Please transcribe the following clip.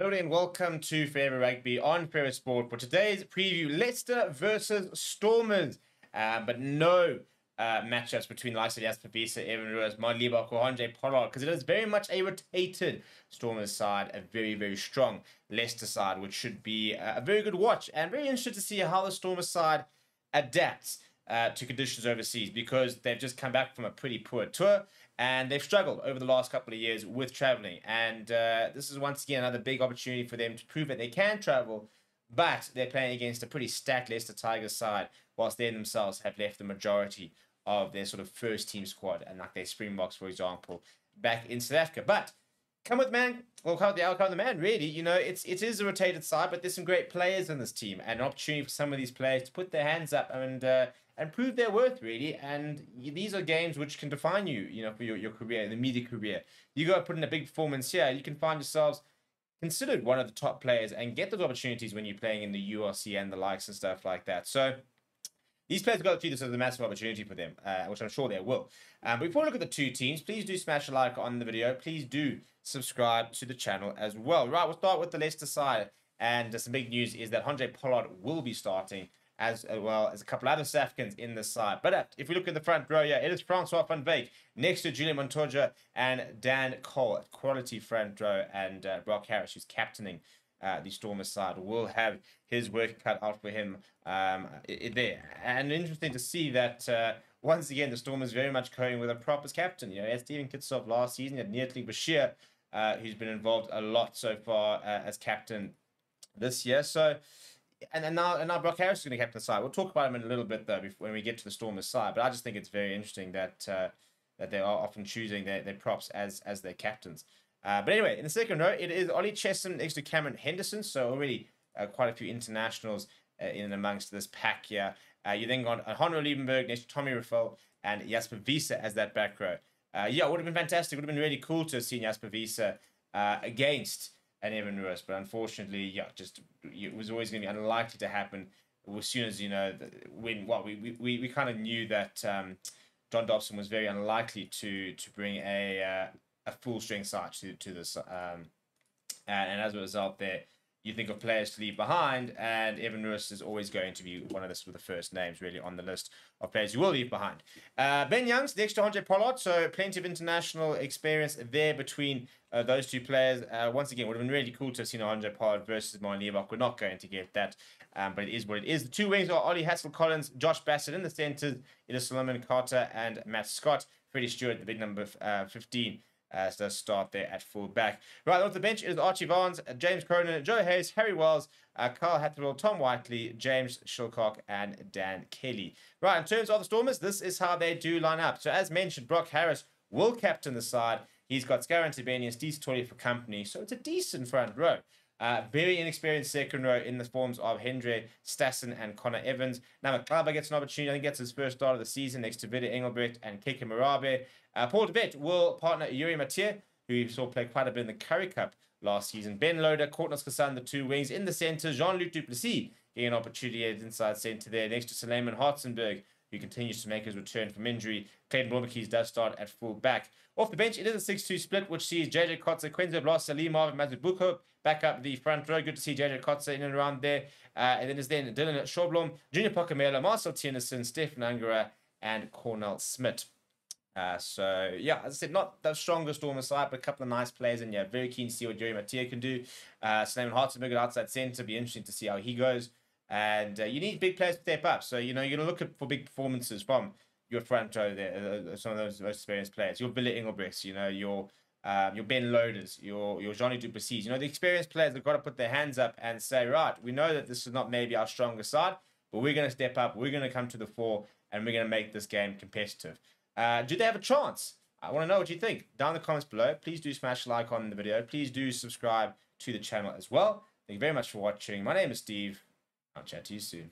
Hello and welcome to Forever Rugby on Forever Sport. For today's preview, Leicester versus Stormers. But no matchups between the likes of Jasper Wiese, Evan Ruiz, Liebach or Andre Pollard, because it is very much a rotated Stormers side, a very, very strong Leicester side, which should be a very good watch. And very interested to see how the Stormers side adapts to conditions overseas, because they've just come back from a pretty poor tour and they've struggled over the last couple of years with traveling. And this is once again another big opportunity for them to prove that they can travel, but they're playing against a pretty stacked Leicester Tigers side, whilst they themselves have left the majority of their sort of first team squad, and like their Springboks, for example, back in South Africa. But come with man, or come with the outcome of the man, really. You know, it is a rotated side, but there's some great players in this team, and an opportunity for some of these players to put their hands up and prove their worth, really. And these are games which can define you, you know, for your career, the media career. You go put in a big performance here, you can find yourselves considered one of the top players and get those opportunities when you're playing in the URC and the likes and stuff like that. So these players have got to treat this as a massive opportunity for them, which I'm sure they will. But before we look at the two teams, please do smash a like on the video. Please do subscribe to the channel as well. Right, we'll start with the Leicester side. And some big news is that Andre Pollard will be starting, as well as a couple other South Africans in the side. But if we look at the front row, yeah, it is Francois van Wyk next to Julian Montoya and Dan Cole, quality front row, and Brock Harris, who's captaining the Stormers side, will have his work cut out for him there. And interesting to see that once again the Stormers very much going with a prop as captain. You know, as Stephen Kitsoff last season, you had Neertling Bashir, who's been involved a lot so far as captain this year. So, and now Brock Harris is going to captain the side. We'll talk about him in a little bit though when we get to the Stormers side. But I just think it's very interesting that that they are often choosing their props as their captains. But anyway, in the second row, it is Ollie Chessum next to Cameron Henderson. So already quite a few internationals in and amongst this pack here. You then got Honro Liebenberg next to Tommy Raffel and Jasper Wiese as that back row. Yeah, it would have been fantastic. It would have been really cool to have seen Jasper Wiese against an Evan Ruiz, but unfortunately, yeah, just it was always going to be unlikely to happen. As soon as, you know, we kind of knew that John Dobson was very unlikely to bring a full strength side to this, and as a result, there you think of players to leave behind, and Evan Ruiz is always going to be one of the first names really on the list of players you will leave behind. Ben Youngs next to Andre Pollard, so plenty of international experience there between those two players. Once again, would have been really cool to have seen Andre Pollard versus Liebach. We're not going to get that, but it is what it is. The two wings are Ollie Hassel-Collins, Josh Bassett. In the centres, it is Solomon Carter and Matt Scott. Freddie Stewart, the big number 15. So start there at full back. Right, off the bench is Archie Vance, James Cronin, Joe Hayes, Harry Wells, Carl Hatterall, Tom Whiteley, James Shilcock, and Dan Kelly. Right, in terms of the Stormers, this is how they do line up. So as mentioned, Brock Harris will captain the side. He's got Scaran Tibeni and Steve Tolley for company. So it's a decent front row. Very inexperienced second row in the forms of Hendry Stassen and Connor Evans. Now McClava gets an opportunity. I think gets his first start of the season next to Vida Engelbrecht and Keke Marabe. Paul de Vet will partner Yuri Mathieu, who we saw play quite a bit in the Currie Cup last season. Ben Loader, Courtney Kassan, the two wings. In the centre, Jean-Luc Duplessis getting an opportunity at inside centre there next to Suleiman Hartzenberg, who continues to make his return from injury. Clayton Blomberkees does start at full back. Off the bench, it is a 6-2 split, which sees JJ Kotze, Quenzo Blas, Salim Marvin, Mazubuko back up the front row. Good to see JJ Kotze in and around there. And then there's Dylan Schaublom, Junior Pokamela, Marcel Tienerson, Stefan Angara, and Cornel Smith. So, yeah, as I said, not the strongest Stormer side, but a couple of nice players in here. Very keen to see what Yuri Mathieu can do. Suleiman Hartzenberg at outside centre. Be interesting to see how he goes. And you need big players to step up. So, you know, you're going to look for big performances from your front row there, some of those most experienced players. Your Billy Engelbrechts, you know, your Ben Loaders, your Johnny Duplessis. You know, the experienced players have got to put their hands up and say, right, we know that this is not maybe our strongest side, but we're going to step up, we're going to come to the fore, and we're going to make this game competitive. Do they have a chance? I want to know what you think. Down in the comments below. Please do smash a like on the video. Please do subscribe to the channel as well. Thank you very much for watching. My name is Steve. I'll chat to you soon.